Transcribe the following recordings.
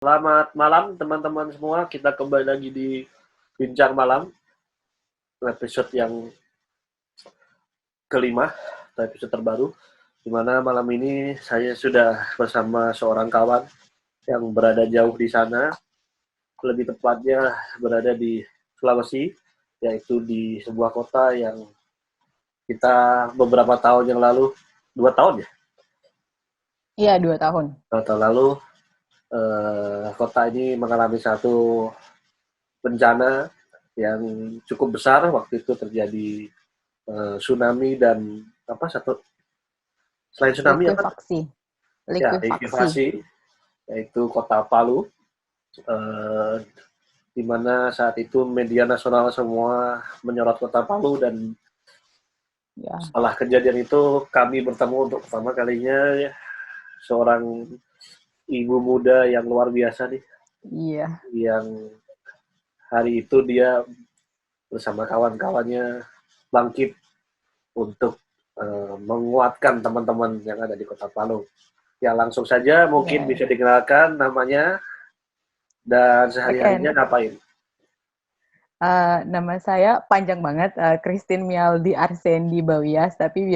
Selamat malam teman-teman semua, kita kembali lagi di Bincang Malam, episode yang kelima, atau episode terbaru, di mana malam ini saya sudah bersama seorang kawan yang berada jauh di sana, lebih tepatnya berada di Sulawesi, yaitu di sebuah kota yang kita beberapa tahun yang lalu, 2 tahun ya? Iya, 2 tahun. 2 tahun lalu, kota ini mengalami satu bencana yang cukup besar. Waktu itu terjadi tsunami dan apa satu selain tsunami apa Likuifaksi. ya Likuifaksi. likuifaksi, yaitu kota Palu, eh, di mana saat itu media nasional semua menyorot kota Palu, dan Ya, setelah kejadian itu kami bertemu untuk pertama kalinya ya, seorang ibu muda yang luar biasa nih, iya. yang hari itu dia bersama kawan-kawannya bangkit untuk menguatkan teman-teman yang ada di kota Palu. Ya, langsung saja mungkin Ya. bisa dikenalkan namanya dan sehari-harinya Oke, ngapain. nama saya panjang banget, Christine Mialdi Arsendi Bawias, tapi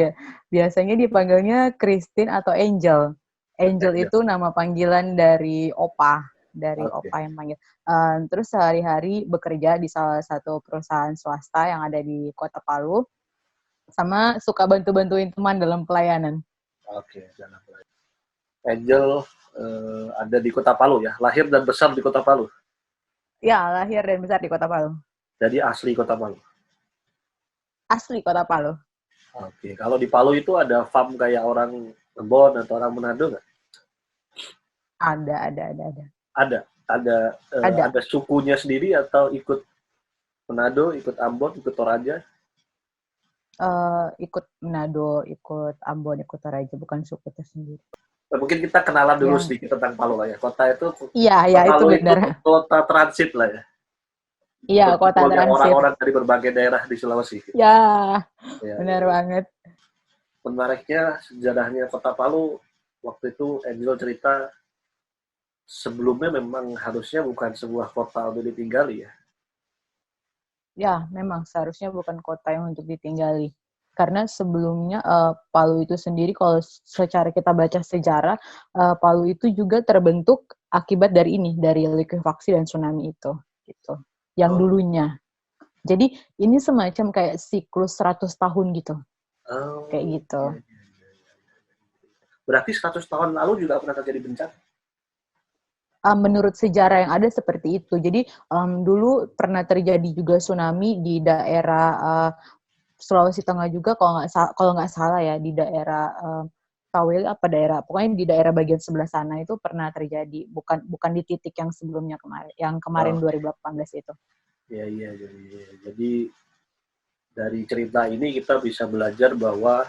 biasanya dipanggilnya Christine atau Angel. Angel Ya, itu nama panggilan dari oke. opa yang panggil. Terus sehari-hari bekerja di salah satu perusahaan swasta yang ada di Kota Palu, sama suka bantu-bantuin teman dalam pelayanan. Oke, jangan mulai. Angel ada di Kota Palu ya, lahir dan besar di Kota Palu. Ya, lahir dan besar di Kota Palu. Jadi asli Kota Palu. Asli Kota Palu. Oke, kalau di Palu itu ada farm kayak orang Ambon atau orang Manado nggak? Ada. Ada, Ada. ada sukunya sendiri atau ikut Manado, ikut Ambon, ikut Toraja? Ikut Manado, ikut Ambon, ikut Toraja, bukan suku tersendiri. Mungkin kita kenalan dulu Ya, sedikit tentang Palu lah ya. iya, Kota ya itu Palu itu benar. kota transit lah ya. Iya, kota Berkumpulnya transit. orang-orang dari berbagai daerah di Sulawesi. Ya, Ya, benar banget. menariknya sejarahnya Kota Palu, waktu itu Angel cerita sebelumnya memang harusnya bukan sebuah kota untuk ditinggali ya. Ya, memang seharusnya bukan kota yang untuk ditinggali. Karena sebelumnya Palu itu sendiri, kalau secara kita baca sejarah, Palu itu juga terbentuk akibat dari dari likuifaksi dan tsunami itu, gitu. Yang Oh, dulunya. Jadi ini semacam kayak siklus 100 tahun gitu, kayak oh, gitu. iya. Berarti 100 tahun lalu juga pernah terjadi bencana? Menurut sejarah yang ada seperti itu. Jadi dulu pernah terjadi juga tsunami di daerah Sulawesi Tengah juga, kalau nggak salah ya, di daerah Kaweli apa daerah, pokoknya di daerah bagian sebelah sana itu pernah terjadi, bukan di titik yang sebelumnya kemarin, yang kemarin Oh, 2018 itu. iya, iya. Jadi dari cerita ini kita bisa belajar bahwa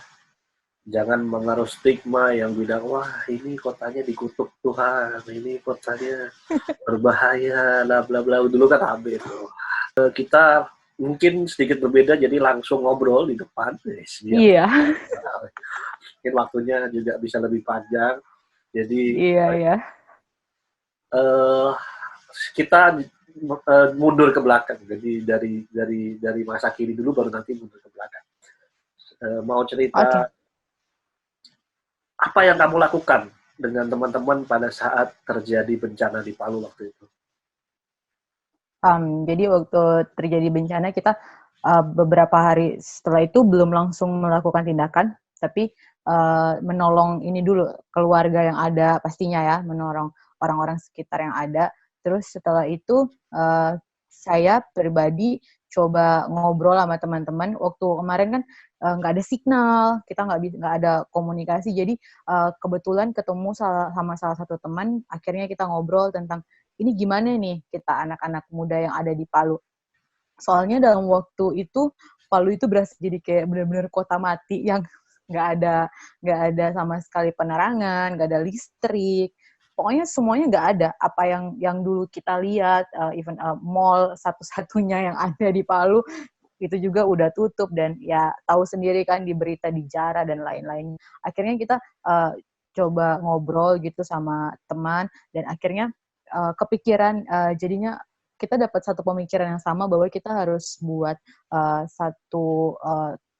jangan mengaruh stigma yang bilang, wah ini kotanya dikutuk Tuhan, ini kotanya berbahaya, bla bla bla. Dulu kan habis. Kita mungkin sedikit berbeda, jadi langsung ngobrol di depan. Biar Iya, mungkin waktunya juga bisa lebih panjang. Jadi iya. eh, kita mundur ke belakang. Jadi dari masa kini dulu, baru nanti mundur ke belakang. Mau cerita Oke. apa yang kamu lakukan dengan teman-teman pada saat terjadi bencana di Palu waktu itu? Jadi waktu terjadi bencana kita beberapa hari setelah itu belum langsung melakukan tindakan, tapi menolong ini dulu keluarga yang ada pastinya ya, menolong orang-orang sekitar yang ada. Terus setelah itu saya pribadi coba ngobrol sama teman-teman. Waktu kemarin kan nggak ada signal, kita nggak ada komunikasi. Jadi kebetulan ketemu sama salah satu teman, akhirnya kita ngobrol tentang ini gimana nih kita anak-anak muda yang ada di Palu. Soalnya dalam waktu itu Palu itu berasa jadi kayak benar-benar kota mati yang nggak ada nggak ada sama sekali penerangan, nggak ada listrik. Pokoknya semuanya nggak ada. Apa yang dulu kita lihat, even mall satu-satunya yang ada di Palu itu juga udah tutup, dan ya tahu sendiri kan di berita di Jara dan lain-lain. Akhirnya kita coba ngobrol gitu sama teman, dan akhirnya kepikiran, jadinya kita dapat satu pemikiran yang sama bahwa kita harus buat satu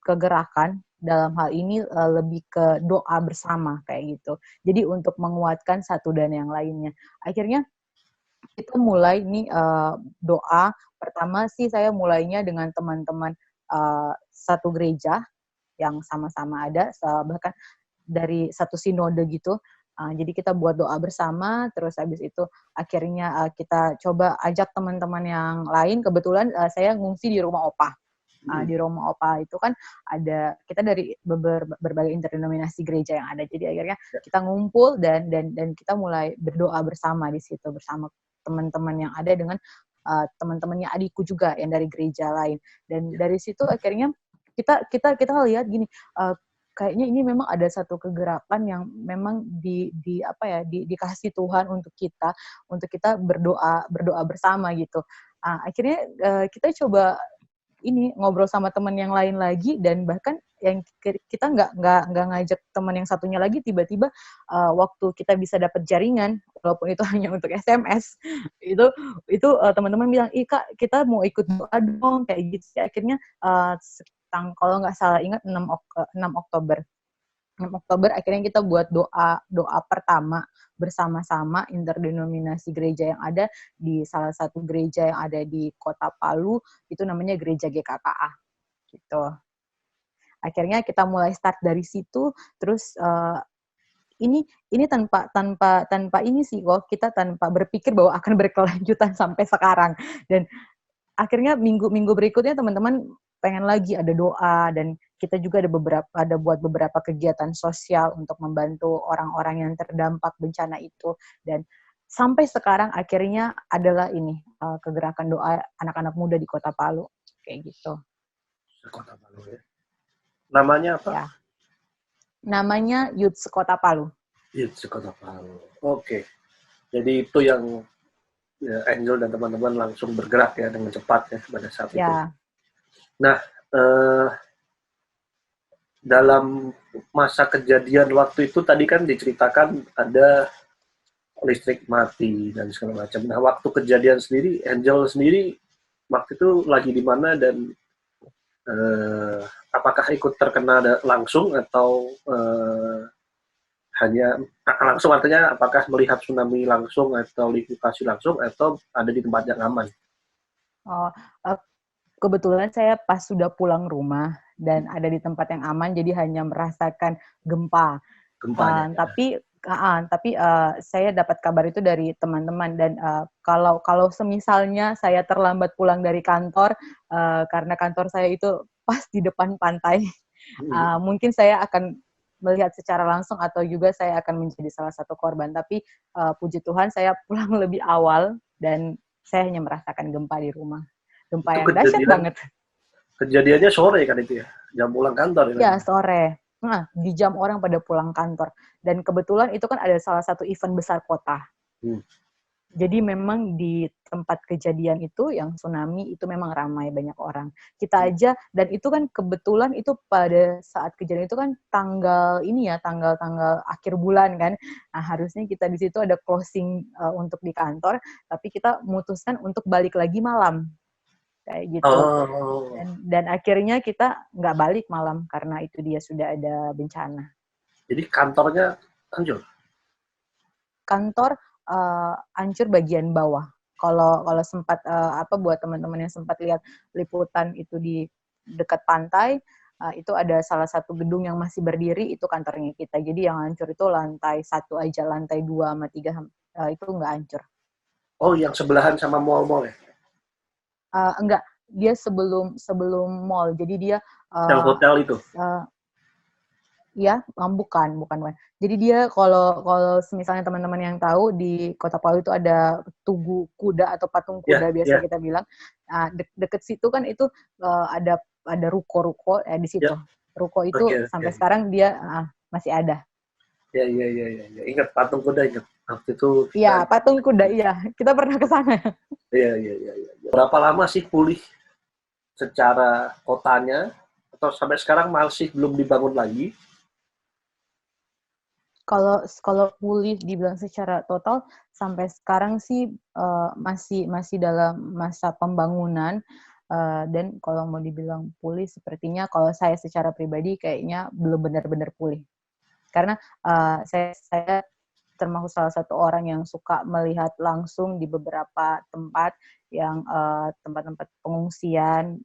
kegerakan dalam hal ini lebih ke doa bersama kayak gitu. Jadi untuk menguatkan satu dan yang lainnya. Akhirnya kita mulai nih doa. Pertama sih saya mulainya dengan teman-teman satu gereja yang sama-sama ada, bahkan dari satu sinode gitu. Jadi kita buat doa bersama, terus habis itu akhirnya kita coba ajak teman-teman yang lain. Kebetulan saya ngungsi di rumah opa. Di rumah opa itu kan ada, kita dari berbagai interdenominasi gereja yang ada. Jadi akhirnya kita ngumpul dan kita mulai berdoa bersama di situ bersama teman-teman yang ada dengan teman-temannya adikku juga yang dari gereja lain. Dan dari situ akhirnya kita lihat gini, kayaknya ini memang ada satu kegerakan yang memang dikasih Tuhan untuk kita berdoa bersama gitu. Akhirnya kita coba ini ngobrol sama teman yang lain lagi, dan bahkan yang kita nggak ngajak teman yang satunya lagi, tiba-tiba waktu kita bisa dapat jaringan walaupun itu hanya untuk SMS itu teman-teman bilang, Kak, kita mau ikut doa dong kayak gitu. Akhirnya kalau nggak salah ingat 6 Oktober akhirnya kita buat doa pertama bersama-sama interdenominasi gereja yang ada di salah satu gereja yang ada di Kota Palu, itu namanya Gereja GKKA gitu. Akhirnya kita mulai start dari situ, terus ini tanpa ini sih kok, kita tanpa berpikir bahwa akan berkelanjutan sampai sekarang. Dan akhirnya minggu berikutnya teman-teman pengen lagi ada doa, dan kita juga ada buat beberapa kegiatan sosial untuk membantu orang-orang yang terdampak bencana itu. Dan sampai sekarang akhirnya adalah ini kegerakan doa anak-anak muda di Kota Palu kayak gitu. Kota Palu ya. Namanya apa? Ya. Namanya Youth Kota Palu. Youth Kota Palu. Oke. Jadi itu yang Angel dan teman-teman langsung bergerak ya dengan cepat ya pada saat itu. Nah, dalam masa kejadian waktu itu tadi kan diceritakan ada listrik mati dan segala macam. Nah, waktu kejadian sendiri, Angel sendiri waktu itu lagi di mana, dan apakah ikut terkena langsung atau hanya langsung, artinya apakah melihat tsunami langsung atau likuifaksi langsung atau ada di tempat yang aman? Kebetulan saya pas sudah pulang rumah dan ada di tempat yang aman, jadi hanya merasakan gempa. Tapi saya dapat kabar itu dari teman-teman, dan kalau semisalnya saya terlambat pulang dari kantor karena kantor saya itu pas di depan pantai, mungkin saya akan melihat secara langsung atau juga saya akan menjadi salah satu korban. Tapi puji Tuhan saya pulang lebih awal dan saya hanya merasakan gempa di rumah. Gempa yang dahsyat banget. Kejadiannya sore kan itu ya? Jam pulang kantor? Ya, sore. Di jam orang pada pulang kantor. Dan kebetulan itu kan ada salah satu event besar kota. Jadi memang di tempat kejadian itu, yang tsunami, itu memang ramai banyak orang. Kita aja, dan itu kan kebetulan itu pada saat kejadian itu kan tanggal akhir bulan kan. Nah, harusnya kita di situ ada closing untuk di kantor, tapi kita memutuskan untuk balik lagi malam. Kayak gitu. Dan akhirnya kita nggak balik malam karena itu dia sudah ada bencana. Jadi kantornya hancur? Kantor hancur bagian bawah. Kalau sempat buat teman-teman yang sempat lihat liputan itu di dekat pantai, itu ada salah satu gedung yang masih berdiri, itu kantornya kita. Jadi yang hancur itu lantai 1 aja, lantai 2 sama 3 itu nggak hancur. Oh, yang sebelahan sama mall-mall ya? Enggak, dia sebelum mall. Jadi dia hotel itu. Ya, bukan. Jadi dia kalau misalnya teman-teman yang tahu di Kota Palu itu ada tugu kuda atau patung kuda biasa kita bilang. Nah, deket situ kan itu ada ruko-ruko di situ. Ruko itu sampai sekarang dia masih ada. Ya. Ingat patung kuda, ingat. Waktu itu. Iya, patung kuda, iya. Kita pernah ke sana. Iya. Berapa lama sih pulih secara kotanya? Atau sampai sekarang masih belum dibangun lagi? Kalau pulih dibilang secara total sampai sekarang sih masih dalam masa pembangunan, dan kalau mau dibilang pulih sepertinya kalau saya secara pribadi kayaknya belum benar-benar pulih. Karena saya termasuk salah satu orang yang suka melihat langsung di beberapa tempat yang tempat-tempat pengungsian,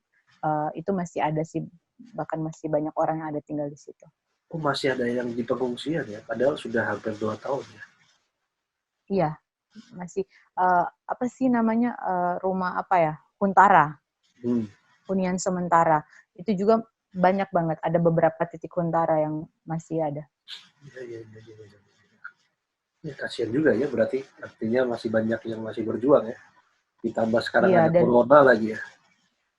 itu masih ada sih, bahkan masih banyak orang yang ada tinggal di situ. Oh, masih ada yang di pengungsian ya, padahal sudah hampir 2 tahun ya. Iya, masih apa sih namanya, rumah apa ya, huntara, hunian sementara. Itu juga banyak banget, ada beberapa titik huntara yang masih ada. Iya. Ya, kasihan juga ya, berarti artinya masih banyak yang masih berjuang ya. Ditambah sekarang Iya, ada dan corona lagi ya.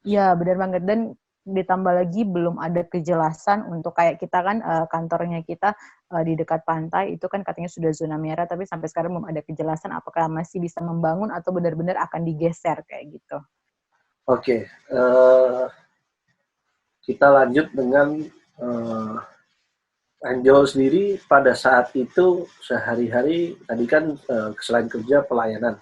iya benar banget, dan ditambah lagi belum ada kejelasan untuk kayak kita kan, kantornya kita di dekat pantai itu kan katanya sudah zona merah, tapi sampai sekarang belum ada kejelasan apakah masih bisa membangun atau benar-benar akan digeser kayak gitu. Oke, kita lanjut dengan Angel sendiri pada saat itu sehari-hari tadi kan selain kerja pelayanan.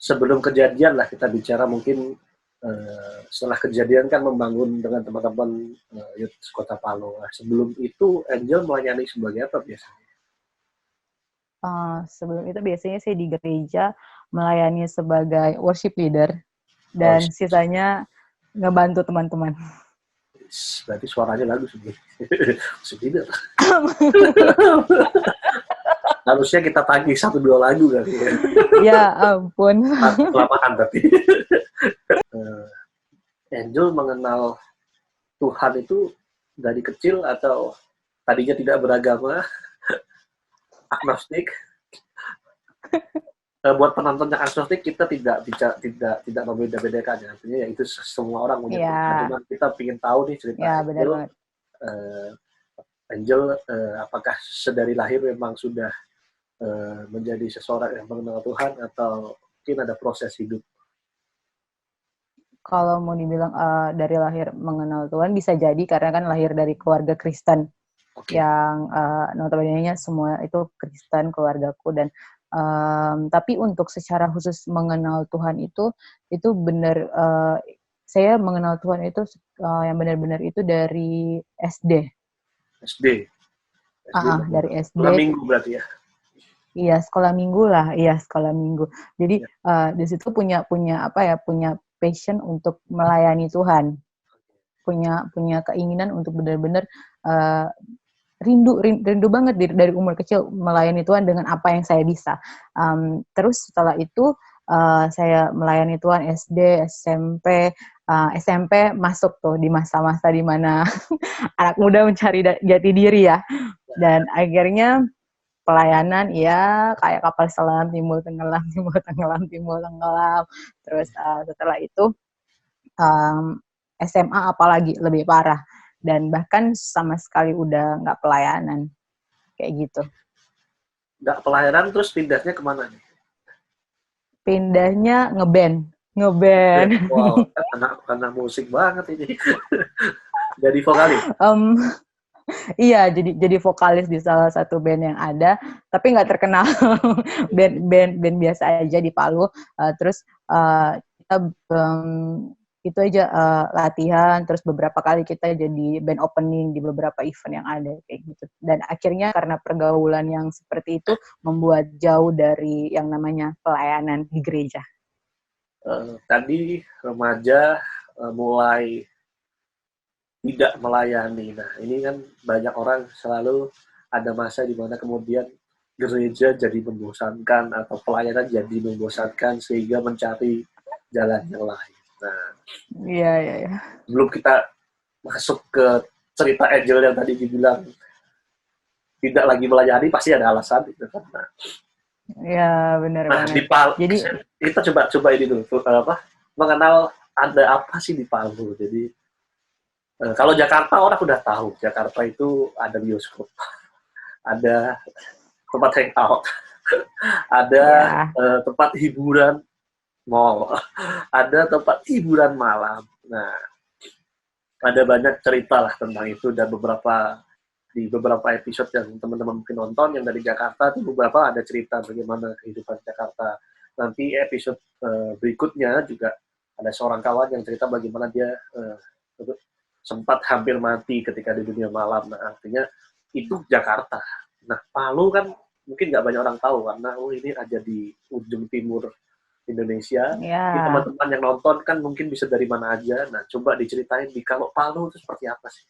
Sebelum kejadian lah kita bicara mungkin setelah kejadian kan membangun dengan teman-teman Youth Kota Palu. Nah, sebelum itu Angel melayani sebagai apa biasanya? Sebelum itu biasanya saya di gereja melayani sebagai worship leader Oh, dan sisanya ngebantu teman-teman. berarti suaranya lagu sih. Tidak. Harusnya kita tagih 1-2 lagu kali ya. Ya ampun. Kelamaan tapi. Angel mengenal Tuhan itu dari kecil atau tadinya tidak beragama, agnostik? Buat penonton yang agnostik kita tidak membeda-bedakan ya. Artinya ya itu semua orang punya Tuhan. Cuma kita ingin tahu nih cerita Angel. Angel apakah sedari lahir memang sudah menjadi seseorang yang mengenal Tuhan atau mungkin ada proses hidup? Kalau mau dibilang dari lahir mengenal Tuhan bisa jadi karena kan lahir dari keluarga Kristen. Yang notabene-nya semua itu Kristen keluargaku, dan tapi untuk secara khusus mengenal Tuhan itu benar, saya mengenal Tuhan itu yang benar-benar itu dari SD. SD Dari SD. Sekolah minggu berarti ya? Iya, sekolah minggu lah. Iya, sekolah minggu. Jadi di situ punya passion untuk melayani Tuhan. Punya keinginan untuk benar-benar rindu banget dari umur kecil melayani Tuhan dengan apa yang saya bisa. Terus setelah itu saya melayani Tuhan SD, SMP, SMP masuk tuh di masa-masa di mana anak muda mencari jati diri ya. Dan akhirnya pelayanan ya kayak kapal selam, timbul tenggelam, timbul tenggelam, timbul tenggelam. Terus setelah itu SMA apalagi lebih parah, dan bahkan sama sekali udah nggak pelayanan kayak gitu. Nggak pelayanan terus pindahnya kemana nih? Pindahnya ngeband. Wow, karena musik banget ini. Jadi vokalis? Iya, jadi vokalis di salah satu band yang ada, tapi nggak terkenal. band biasa aja di Palu. Terus kita itu aja latihan, terus beberapa kali kita jadi band opening di beberapa event yang ada kayak gitu. Dan akhirnya karena pergaulan yang seperti itu membuat jauh dari yang namanya pelayanan di gereja. Tadi remaja mulai tidak melayani. Nah, ini kan banyak orang selalu ada masa di mana kemudian gereja jadi membosankan atau pelayanan jadi membosankan sehingga mencari jalan yang lain. Nah, iya. sebelum kita masuk ke cerita Angel yang tadi dibilang tidak lagi melayani, pasti ada alasan itu kan. Iya, benar banget. Jadi kita coba ini dulu, mengenal ada apa sih di Palu. Jadi kalau Jakarta orang udah tahu, Jakarta itu ada bioskop, ada tempat hangout, ada tempat hiburan mall, ada tempat hiburan malam. Nah, ada banyak cerita lah tentang itu dan beberapa di beberapa episode yang teman-teman mungkin nonton yang dari Jakarta itu beberapa ada cerita bagaimana kehidupan Jakarta. Nanti episode berikutnya juga ada seorang kawan yang cerita bagaimana dia sempat hampir mati ketika di dunia malam. Nah, artinya itu Jakarta. Nah, Palu kan mungkin nggak banyak orang tahu karena ini ada di ujung timur Indonesia. Ini Ya. teman-teman yang nonton kan mungkin bisa dari mana aja. Nah, coba diceritain di kalau Palu itu seperti apa sih?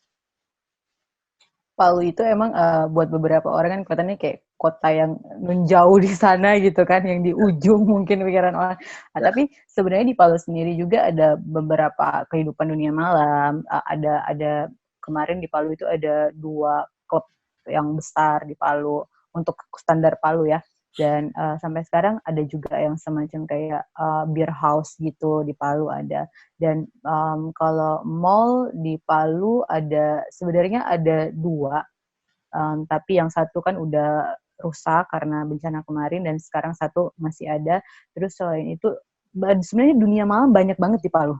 Palu itu emang buat beberapa orang kan kelihatannya kayak kota yang menjauh di sana gitu kan, yang di ujung mungkin pikiran orang. Nah, Ya. tapi sebenarnya di Palu sendiri juga ada beberapa kehidupan dunia malam. Ada kemarin di Palu itu ada 2 klub yang besar di Palu untuk standar Palu ya. Dan sampai sekarang ada juga yang semacam kayak beer house gitu di Palu ada. Dan kalau mall di Palu ada sebenarnya ada 2, tapi yang satu kan udah rusak karena bencana kemarin dan sekarang satu masih ada. Terus selain itu sebenarnya dunia malam banyak banget di Palu.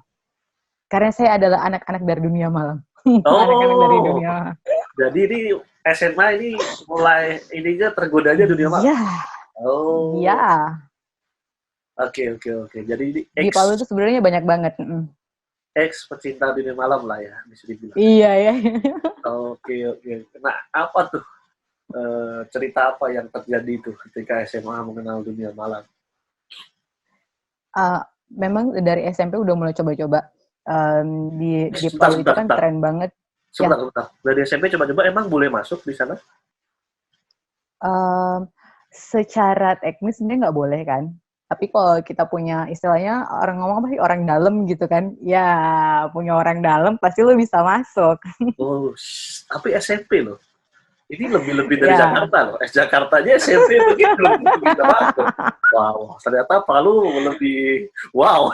Karena saya adalah anak-anak dari dunia malam. Anak-anak dari Oh, dunia malam. jadi ini SMA ini mulai ininya tergodanya dunia malam. Iya, iya. Oh, oke. Jadi ini Di Palu itu sebenarnya banyak banget. ex pecinta dunia malam lah ya, bisa dibilang. Iya ya. Oke. Nah, apa tuh cerita apa yang terjadi itu ketika SMA mengenal dunia malam? Memang dari SMP udah mulai coba-coba. Di Palu itu kan Sebentar. keren banget. Ya, Dari SMP coba-coba emang boleh masuk di sana? secara teknis sebenarnya nggak boleh kan. Tapi kalau kita punya istilahnya orang ngomong apa sih orang dalam gitu kan, ya punya orang dalam pasti lo bisa masuk. Oh, tapi SMP loh. Ini lebih dari Ya, Jakarta loh. Jakartanya SMP mungkin belum tentu bisa masuk. Wow, ternyata Palu lebih wow.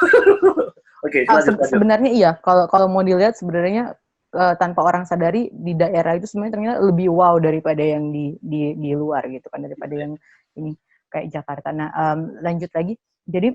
Oke, lanjut. sebenarnya iya. Kalau kalau mau dilihat sebenarnya tanpa orang sadari di daerah itu sebenarnya ternyata lebih wow daripada yang di luar gitu kan, daripada yang ini kayak Jakarta. Nah, lanjut lagi. Jadi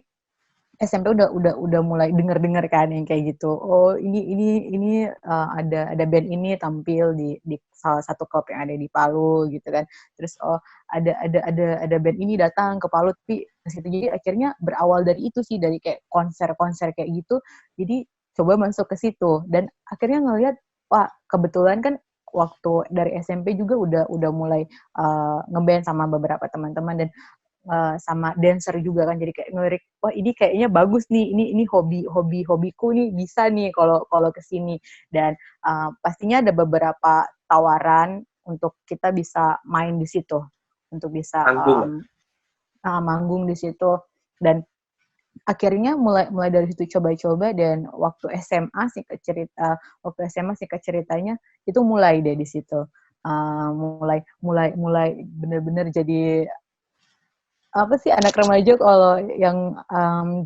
SMP udah mulai dengar kan yang kayak gitu. Oh, ini ada band ini tampil di salah satu klub yang ada di Palu gitu kan. Terus oh ada band ini datang ke Palu tapi situ. Jadi akhirnya berawal dari itu sih, dari kayak konser-konser kayak gitu. Jadi coba masuk ke situ dan akhirnya ngelihat wah, kebetulan kan waktu dari SMP juga udah mulai ngeband sama beberapa teman-teman dan sama dancer juga kan, jadi kayak ngelirik wah ini kayaknya bagus nih, ini hobiku nih bisa nih kalau kalau kesini. Dan pastinya ada beberapa tawaran untuk kita bisa main di situ, untuk bisa Tanggung. manggung di situ. Dan akhirnya mulai dari situ coba-coba dan waktu SMA singkat ceritanya itu mulai deh di situ. Mulai bener-bener jadi apa sih anak remaja kalau yang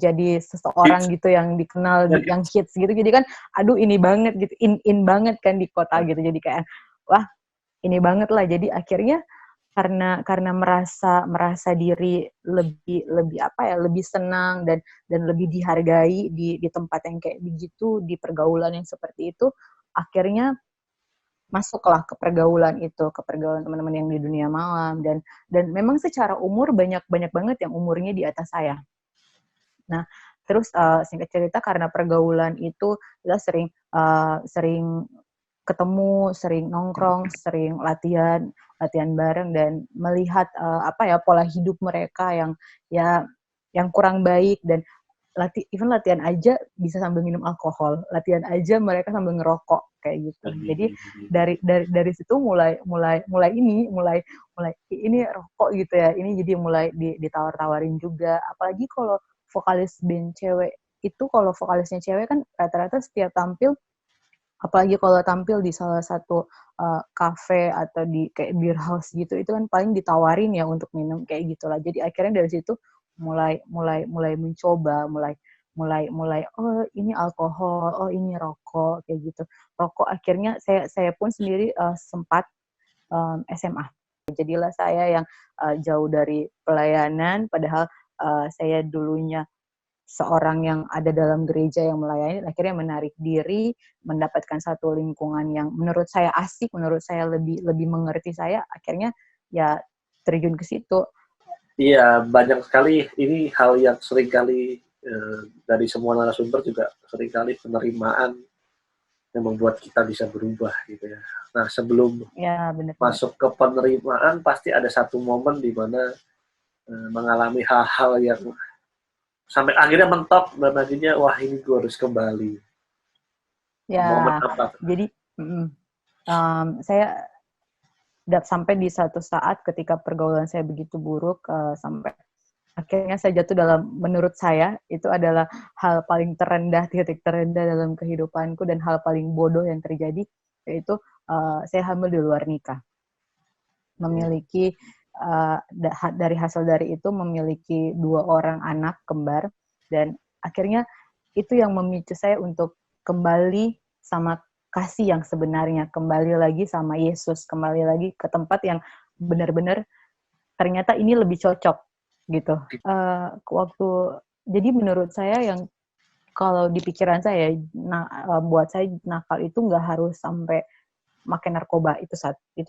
jadi seseorang Hits. gitu yang dikenal yang hits gitu, jadi kan aduh ini banget gitu, in banget kan di kota gitu, jadi kayak wah ini banget lah. Jadi akhirnya karena merasa diri lebih lebih apa ya, lebih senang dan lebih dihargai di tempat yang kayak begitu, di pergaulan yang seperti itu, akhirnya masuklah ke pergaulan itu, ke pergaulan teman-teman yang di dunia malam. Dan memang secara umur banyak banget yang umurnya di atas saya. Nah, terus singkat cerita karena pergaulan itu kita sering ketemu, sering nongkrong, sering latihan bareng dan melihat apa ya pola hidup mereka yang ya yang kurang baik. Dan even latihan aja bisa sambil minum alkohol, latihan aja mereka sambil ngerokok kayak gitu. Jadi dari situ mulai ini rokok gitu ya, ini jadi mulai ditawar-tawarin juga. Apalagi kalau vokalis band cewek itu, kalau vokalisnya cewek kan rata-rata setiap tampil, apalagi kalau tampil di salah satu cafe atau di kayak beer house gitu, itu kan paling ditawarin ya untuk minum kayak gitulah. Jadi akhirnya dari situ mulai mencoba, mulai oh ini alkohol, oh ini rokok kayak gitu. Rokok akhirnya saya pun sendiri sempat SMA. Jadilah saya yang jauh dari pelayanan, padahal saya dulunya seorang yang ada dalam gereja yang melayani, akhirnya menarik diri, mendapatkan satu lingkungan yang menurut saya asik, menurut saya lebih mengerti saya, akhirnya ya terjun ke situ. Iya, banyak sekali ini hal yang seringkali dari semua narasumber juga seringkali penerimaan yang membuat kita bisa berubah gitu ya. Nah, sebelum Ya, benar banget. masuk ke penerimaan pasti ada satu momen di mana mengalami hal-hal yang sampai akhirnya mentok dan akhirnya wah ini gue harus kembali. Momen Ya, apa? jadi saya sampai di satu saat ketika pergaulan saya begitu buruk, sampai akhirnya saya jatuh dalam, menurut saya, itu adalah hal paling terendah, titik terendah dalam kehidupanku dan hal paling bodoh yang terjadi, yaitu saya hamil di luar nikah. Memiliki, dari hasil dari itu memiliki 2 orang anak kembar, dan akhirnya itu yang memicu saya untuk kembali sama kasih yang sebenarnya, kembali lagi sama Yesus, kembali lagi ke tempat yang benar-benar ternyata ini lebih cocok gitu. Waktu jadi menurut saya yang kalau di pikiran saya, buat saya nakal itu nggak harus sampai makan narkoba, itu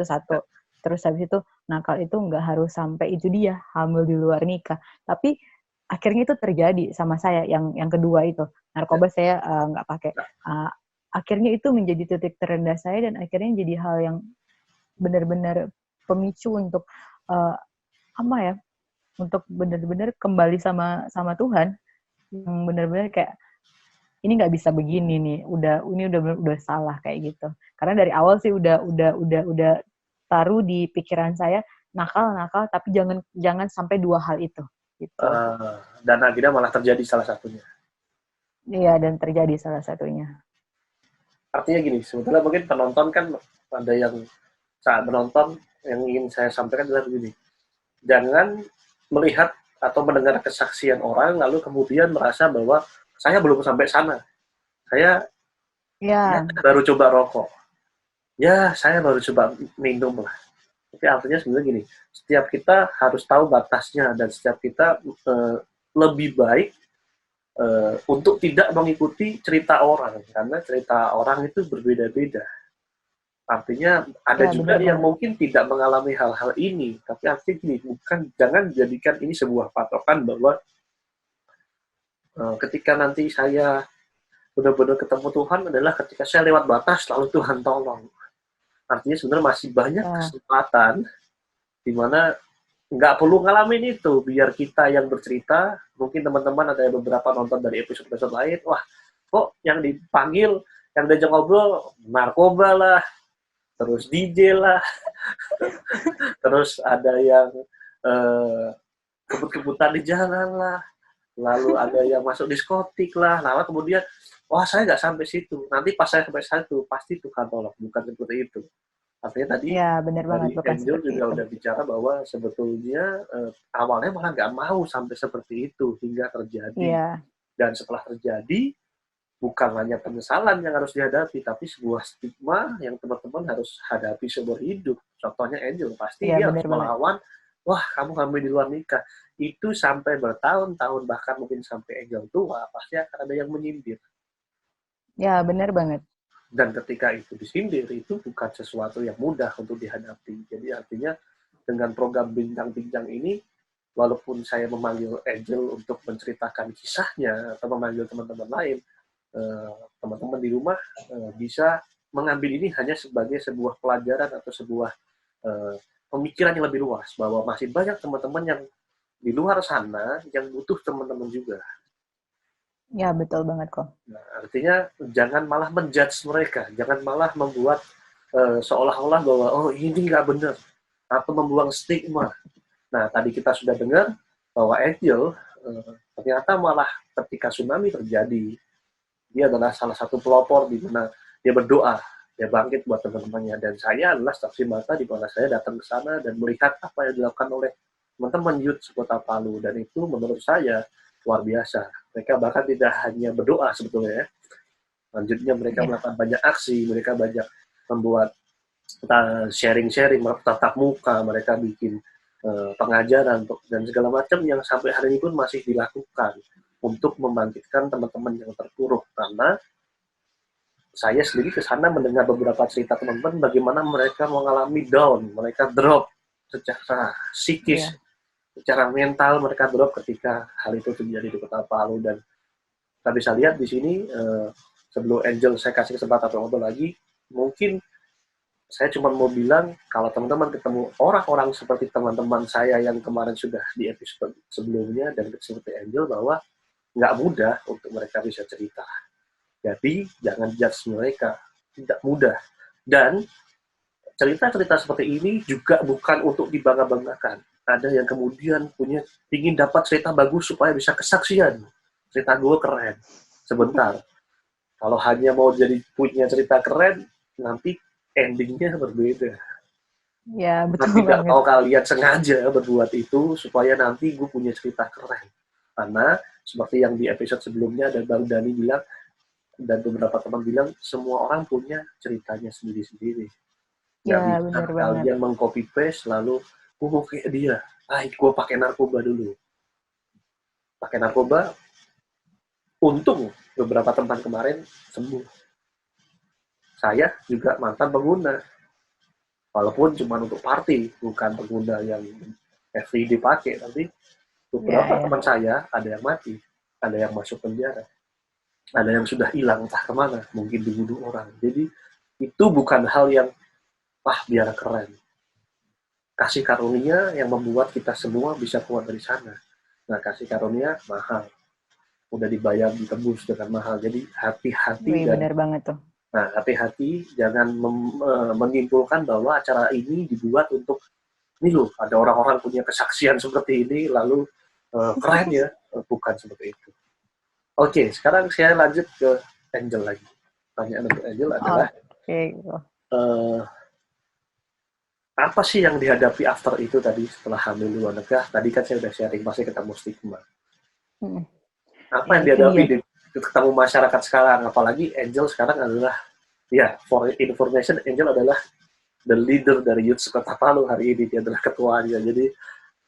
satu. Terus habis itu nakal itu nggak harus sampai itu dia hamil di luar nikah. Tapi akhirnya itu terjadi sama saya yang kedua itu. Narkoba saya nggak pakai. Akhirnya itu menjadi titik terendah saya dan akhirnya jadi hal yang benar-benar pemicu untuk apa ya? Untuk benar-benar kembali sama Tuhan, yang benar-benar kayak ini nggak bisa begini nih, ini udah salah kayak gitu. Karena dari awal sih udah taruh di pikiran saya nakal, tapi jangan sampai 2 hal itu gitu. Dan akhirnya malah terjadi salah satunya. Iya, dan terjadi salah satunya. Artinya gini, sebetulnya mungkin penonton kan ada yang saat menonton yang ingin saya sampaikan adalah begini. Jangan melihat atau mendengar kesaksian orang lalu kemudian merasa bahwa saya belum sampai sana. Saya Ya, baru coba rokok. Ya, saya baru coba minum lah. Tapi artinya sebenarnya gini, setiap kita harus tahu batasnya dan setiap kita lebih baik untuk tidak mengikuti cerita orang karena cerita orang itu berbeda-beda. Artinya ada ya juga benar yang banget. mungkin tidak mengalami hal-hal ini, tapi artinya gini, jangan jadikan ini sebuah patokan bahwa ketika nanti saya benar-benar ketemu Tuhan adalah ketika saya lewat batas lalu Tuhan tolong. Artinya sebenarnya masih banyak Ya, kesempatan di mana nggak perlu ngalamin itu, biar kita yang bercerita, mungkin teman-teman ada beberapa nonton dari episode-episode lain, wah kok yang dipanggil, yang diajak ngobrol, narkoba lah, terus DJ lah, terus ada yang kebut-kebutan di jalan lah, lalu ada yang masuk diskotik lah, lalu kemudian, wah saya nggak sampai situ, nanti pas saya sampai situ, pasti Tuhan tolong, bukan seperti itu. Artinya tadi ya benar banget, dari bukan Angel seperti juga itu. udah bicara bahwa sebetulnya awalnya malah nggak mau sampai seperti itu hingga terjadi. Iya, Dan setelah terjadi, bukan hanya penyesalan yang harus dihadapi, tapi sebuah stigma yang teman-teman harus hadapi seumur hidup. Contohnya Angel, pasti iya dia harus benar banget. melawan, wah kamu hamil di luar nikah. Itu sampai bertahun-tahun, bahkan mungkin sampai Angel tua, pasti akan ada yang menyindir. Ya benar banget. Dan ketika itu disindir, itu bukan sesuatu yang mudah untuk dihadapi. Jadi artinya dengan program Bincang-Bincang ini, walaupun saya memanggil Angel untuk menceritakan kisahnya, atau memanggil teman-teman lain, teman-teman di rumah bisa mengambil ini hanya sebagai sebuah pelajaran atau sebuah pemikiran yang lebih luas, bahwa masih banyak teman-teman yang di luar sana yang butuh teman-teman juga. Ya betul banget kok. Nah, artinya jangan malah menjudge mereka, jangan malah membuat seolah-olah bahwa oh ini nggak benar, atau membuang stigma. Nah, tadi kita sudah dengar bahwa Angel ternyata malah ketika tsunami terjadi, dia adalah salah satu pelopor di mana dia berdoa, dia bangkit buat teman-temannya. Dan saya adalah saksi mata di mana saya datang ke sana dan melihat apa yang dilakukan oleh teman-teman youth sekota Palu. Dan itu menurut saya luar biasa. Mereka bahkan tidak hanya berdoa sebetulnya ya. Lanjutnya mereka Ya, melakukan banyak aksi, mereka banyak membuat sharing-sharing, tatap muka, mereka bikin pengajaran dan segala macam yang sampai hari ini pun masih dilakukan. untuk membangkitkan teman-teman yang terpuruk, karena saya sendiri ke sana mendengar beberapa cerita teman-teman bagaimana mereka mengalami down, mereka drop secara psikis, Iya. secara mental mereka drop ketika hal itu terjadi di Kota Palu. Dan kita bisa lihat di sini, sebelum Angel saya kasih kesempatan atau ngobrol lagi, mungkin saya cuma mau bilang kalau teman-teman ketemu orang-orang seperti teman-teman saya yang kemarin sudah di episode sebelumnya dan seperti Angel, bahwa nggak mudah untuk mereka bisa cerita. Jadi jangan judge mereka, tidak mudah. Dan cerita-cerita seperti ini juga bukan untuk dibangga-banggakan. Ada yang kemudian ingin dapat cerita bagus supaya bisa kesaksian. Cerita gue keren. Sebentar. Kalau hanya mau jadi punya cerita keren, nanti endingnya berbeda. Ya, Bukan betul tidak banget. tahu kalian sengaja berbuat itu supaya nanti gue punya cerita keren. Karena seperti yang di episode sebelumnya ada Bang Dani bilang, dan beberapa teman bilang, semua orang punya ceritanya sendiri-sendiri. Nggak Ya, bisa benar banget. kalian meng-copy paste lalu, kayak dia, gue pakai narkoba dulu. Pakai narkoba, untung beberapa teman kemarin sembuh. Saya juga mantan pengguna. Walaupun cuma untuk party, bukan pengguna yang everyday pakai, tapi Ya, beberapa ya. teman saya ada yang mati, ada yang masuk penjara, ada yang sudah hilang entah kemana, mungkin dibunuh orang. Jadi itu bukan hal yang biar keren. Kasih karunia yang membuat kita semua bisa keluar dari sana. Nah, kasih karunia mahal, udah dibayar ditebus dengan mahal. Jadi hati-hati, Wih, dan benar banget tuh. hati-hati jangan menyimpulkan bahwa acara ini dibuat untuk ini loh, ada orang-orang punya kesaksian seperti ini lalu keren ya. Bukan seperti itu. Oke, sekarang saya lanjut ke Angel lagi. Pertanyaan untuk Angel adalah, Oke, gitu. eh, apa sih yang dihadapi after itu tadi setelah hamil luar nikah? Tadi kan saya udah sharing, pasti ketemu stigma. Mm. Apa Ya, yang itu dihadapi dia. di ketemu masyarakat sekarang? Apalagi Angel sekarang adalah, ya, for information, Angel adalah the leader dari Youth Kota Palu hari ini. Dia adalah ketuanya. Jadi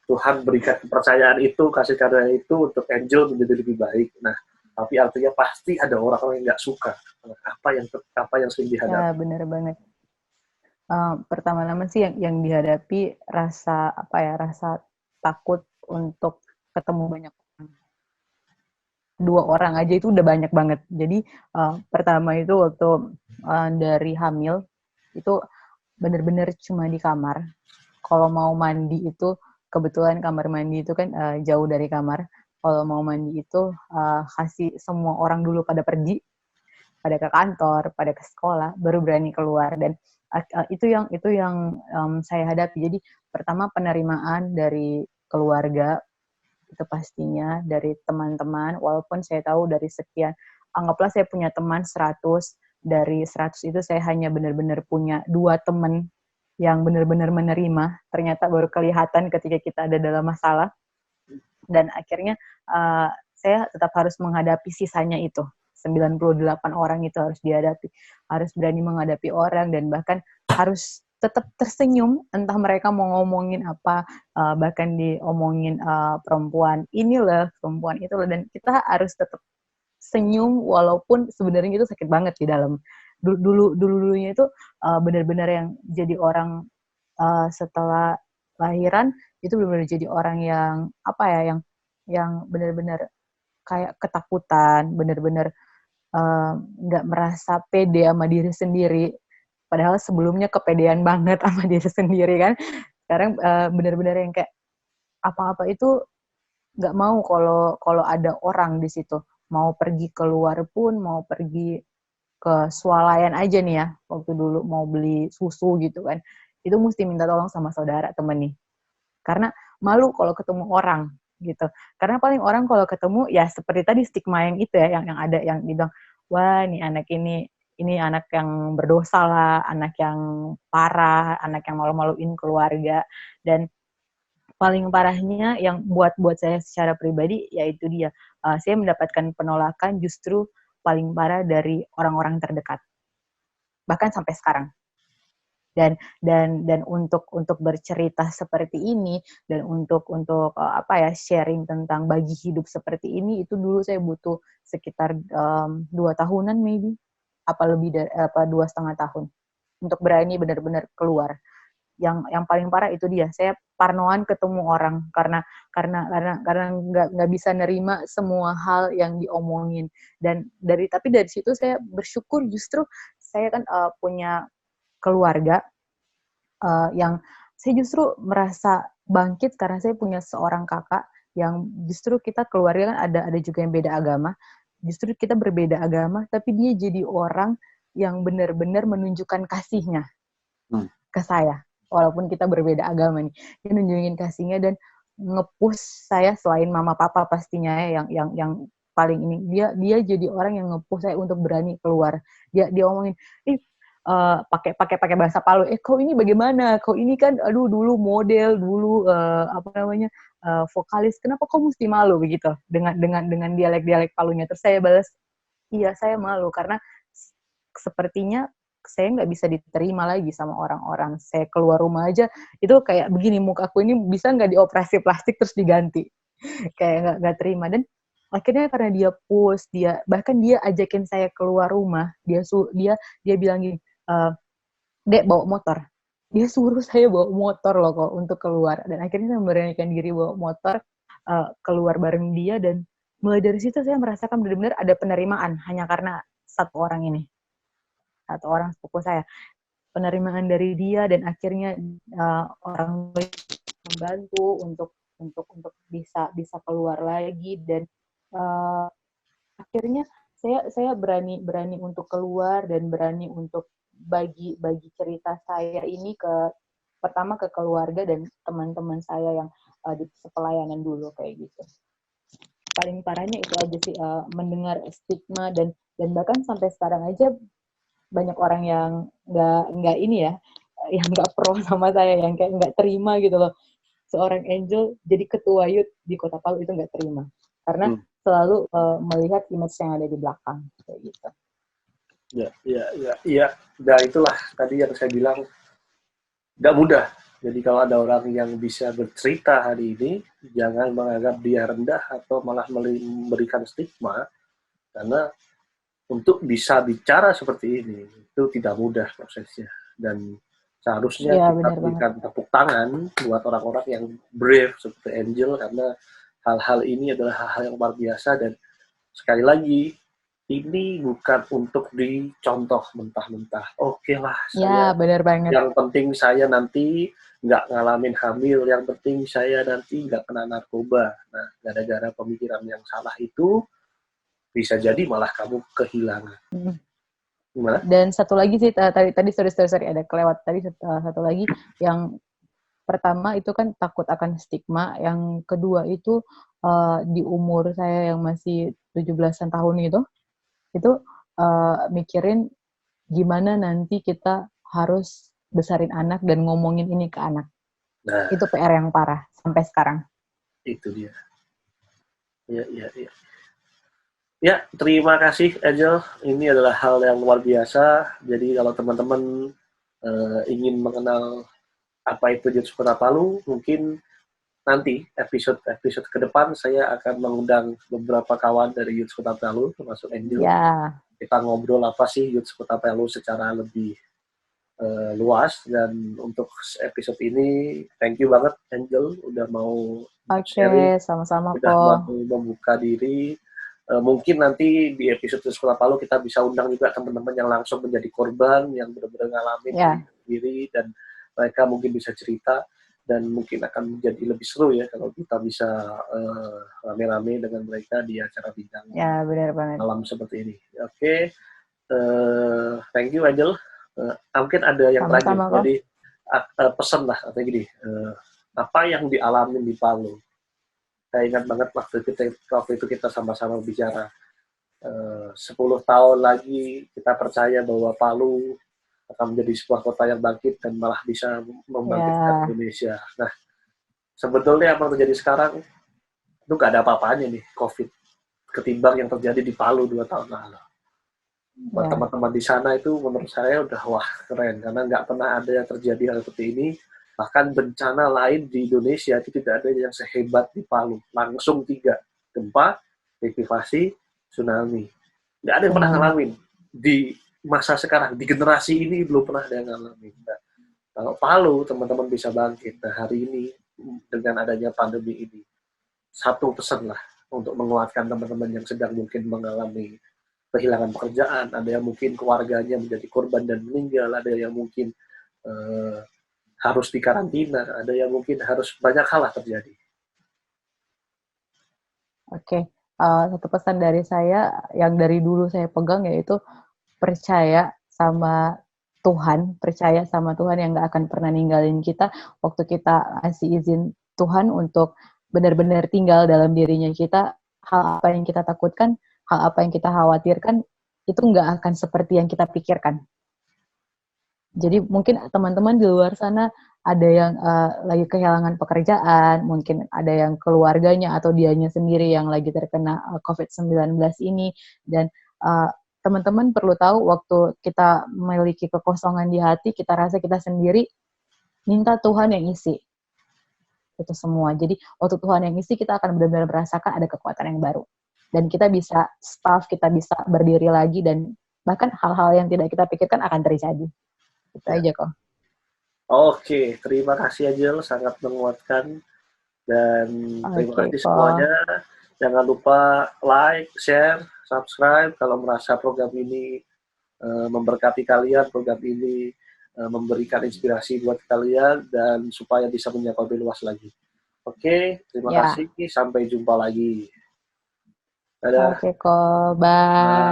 Tuhan berikan kepercayaan itu, kasih karunia itu untuk Angel menjadi lebih baik. Nah, tapi artinya pasti ada orang-orang yang nggak suka. Apa yang sering Ya, dihadapi? benar banget. Pertama-tama sih yang dihadapi rasa apa ya, rasa takut untuk ketemu banyak orang. 2 orang aja itu udah banyak banget. Jadi pertama itu waktu dari hamil itu bener-bener cuma di kamar. Kalau mau mandi itu kebetulan kamar mandi itu kan jauh dari kamar. Kalau mau mandi itu kasih semua orang dulu pada pergi, pada ke kantor, pada ke sekolah, baru berani keluar. Dan itu yang saya hadapi. Jadi pertama penerimaan dari keluarga itu pastinya, dari teman-teman, walaupun saya tahu dari sekian, anggaplah saya punya teman 100, dari 100 itu saya hanya benar-benar punya 2 teman yang benar-benar menerima, ternyata baru kelihatan ketika kita ada dalam masalah, dan akhirnya saya tetap harus menghadapi sisanya itu. 98 orang itu harus dihadapi, harus berani menghadapi orang, dan bahkan harus tetap tersenyum, entah mereka mau ngomongin apa, bahkan diomongin perempuan inilah, perempuan itulah, dan kita harus tetap senyum walaupun sebenarnya itu sakit banget di dalam. Dulunya itu benar-benar yang jadi orang setelah lahiran itu benar-benar jadi orang yang apa ya, yang benar-benar kayak ketakutan, benar-benar nggak merasa pede sama diri sendiri. Padahal sebelumnya kepedean banget sama diri sendiri kan. Sekarang benar-benar yang kayak apa-apa itu nggak mau kalau kalau ada orang di situ. Mau pergi keluar pun, mau pergi ke swalayan aja nih ya, waktu dulu mau beli susu gitu kan, itu mesti minta tolong sama saudara temen nih. Karena malu kalau ketemu orang gitu. Karena paling orang kalau ketemu ya seperti tadi stigma yang itu ya, yang ada yang dibilang, wah ini anak yang berdosa lah, anak yang parah, anak yang malu-maluin keluarga. Dan paling parahnya yang buat saya secara pribadi yaitu dia, saya mendapatkan penolakan justru paling parah dari orang-orang terdekat, bahkan sampai sekarang. Dan untuk bercerita seperti ini dan untuk sharing tentang bagi hidup seperti ini, itu dulu saya butuh sekitar 2 tahunan maybe, apa lebih dari 2,5 tahun untuk berani benar-benar keluar. Yang paling parah itu dia, saya parnoan ketemu orang karena nggak bisa nerima semua hal yang diomongin. Tapi dari situ saya bersyukur, justru saya kan punya keluarga yang saya justru merasa bangkit karena saya punya seorang kakak yang justru kita keluarga kan ada juga yang beda agama. Justru kita berbeda agama, tapi dia jadi orang yang benar-benar menunjukkan kasihnya ke saya. Walaupun kita berbeda agama nih, dia nunjukin kasihnya dan nge-push saya, selain mama papa pastinya ya, yang paling ini, dia jadi orang yang nge-push saya untuk berani keluar. Dia omongin, pakai bahasa Palu, kau ini bagaimana? Kau ini kan, aduh dulu model, dulu vokalis, kenapa kau mesti malu begitu dengan dialek Palunya? Terus saya balas, iya saya malu karena sepertinya saya nggak bisa diterima lagi sama orang-orang. Saya keluar rumah aja itu kayak begini, muka aku ini bisa nggak dioperasi plastik terus diganti, kayak nggak terima. Dan akhirnya karena dia push, bahkan dia ajakin saya keluar rumah, dia bilang gini, Dek bawa motor. Dia suruh saya bawa motor loh kok untuk keluar. Dan akhirnya saya memberanikan diri bawa motor keluar bareng dia, dan mulai dari situ saya merasakan benar-benar ada penerimaan hanya karena satu orang sepupu saya. Penerimaan dari dia, dan akhirnya orang membantu untuk bisa keluar lagi. Dan akhirnya saya berani untuk keluar dan berani untuk bagi cerita saya ini pertama ke keluarga dan teman-teman saya yang di pelayanan dulu kayak gitu. Paling parahnya itu aja sih, mendengar stigma dan bahkan sampai sekarang aja banyak orang yang nggak ini ya, yang nggak pro sama saya, yang kayak nggak terima gitu loh. Seorang Angel jadi ketua youth di Kota Palu itu nggak terima karena selalu melihat image yang ada di belakang kayak gitu. Ya. Dan itulah tadi yang saya bilang, nggak mudah. Jadi kalau ada orang yang bisa bercerita hari ini, jangan menganggap dia rendah atau malah memberikan stigma, karena untuk bisa bicara seperti ini itu tidak mudah prosesnya. Dan seharusnya kita berikan tepuk tangan buat orang-orang yang brave seperti Angel, karena hal-hal ini adalah hal-hal yang luar biasa. Dan sekali lagi, ini bukan untuk dicontoh mentah-mentah. Oke lah, saya benar banget. Yang penting saya nanti nggak ngalamin hamil, yang penting saya nanti nggak kena narkoba. Nah, gara-gara pemikiran yang salah itu, bisa jadi malah kamu kehilangan. Gimana? Dan satu lagi sih, tadi sorry ada kelewat tadi, satu lagi yang pertama itu kan takut akan stigma, yang kedua itu di umur saya yang masih 17-an tahun itu mikirin gimana nanti kita harus besarin anak dan ngomongin ini ke anak. Nah, itu PR yang parah sampai sekarang. Itu dia. Ya, terima kasih Angel. Ini adalah hal yang luar biasa. Jadi kalau teman-teman ingin mengenal apa itu Youth Kota Palu, mungkin nanti episode ke depan saya akan mengundang beberapa kawan dari Youth Kota Palu, termasuk Angel. Kita ngobrol apa sih Youth Kota Palu secara lebih luas. Dan untuk episode ini, thank you banget Angel udah mau sharing, sama-sama udah mau membuka diri. Mungkin nanti di episode Sekolah Palu kita bisa undang juga teman-teman yang langsung menjadi korban, yang benar-benar ngalamin diri, dan mereka mungkin bisa cerita, dan mungkin akan menjadi lebih seru ya kalau kita bisa rame-rame dengan mereka di acara bincang malam seperti ini. Oke. Thank you Angel. Mungkin ada yang terakhir, jadi pesan lah, atau gini, apa yang dialami di Palu. Saya ingat banget waktu itu kita sama-sama bicara, 10 tahun lagi kita percaya bahwa Palu akan menjadi sebuah kota yang bangkit dan malah bisa membangkitkan Indonesia. Nah, sebetulnya apa yang terjadi sekarang itu nggak ada apa-apanya nih COVID ketimbang yang terjadi di Palu 2 tahun lalu. Buat Ya. teman-teman di sana itu menurut saya udah wah keren karena nggak pernah ada yang terjadi hal seperti ini. Bahkan bencana lain di Indonesia itu tidak ada yang sehebat di Palu. Langsung 3, gempa, likuifaksi, tsunami. Nggak ada yang pernah Tsunami. ngalamin di masa sekarang, di generasi ini belum pernah ada yang ngalamin. Nah, kalau Palu teman-teman bisa bangkit. Nah hari ini dengan adanya pandemi ini, satu pesan lah untuk menguatkan teman-teman yang sedang mungkin mengalami kehilangan pekerjaan, ada yang mungkin keluarganya menjadi korban dan meninggal, ada yang mungkin eh, harus dikarantina, ada yang mungkin harus banyak hal lah terjadi. Oke. Satu pesan dari saya yang dari dulu saya pegang yaitu percaya sama Tuhan, percaya sama Tuhan yang gak akan pernah ninggalin kita waktu kita kasih izin Tuhan untuk benar-benar tinggal dalam dirinya kita. Hal apa yang kita takutkan, hal apa yang kita khawatirkan, itu nggak akan seperti yang kita pikirkan. Jadi mungkin teman-teman di luar sana ada yang lagi kehilangan pekerjaan, mungkin ada yang keluarganya atau dianya sendiri yang lagi terkena COVID-19 ini, dan uh, teman-teman perlu tahu waktu kita memiliki kekosongan di hati, kita rasa kita sendiri, minta Tuhan yang isi itu semua. Jadi waktu Tuhan yang isi, kita akan benar-benar merasakan ada kekuatan yang baru. Dan kita bisa staff, kita bisa berdiri lagi, dan bahkan hal-hal yang tidak kita pikirkan akan terjadi. Itu Ya. aja kok. Oke, terima kasih Angel, sangat menguatkan dan terima Oke kasih kok. semuanya. Jangan lupa like, share, subscribe kalau merasa program ini memberkati kalian, program ini memberikan inspirasi buat kalian dan supaya bisa menjangkau lebih luas lagi. Oke, terima Ya. kasih. Sampai jumpa lagi. Dadah. Oke kok. Bye.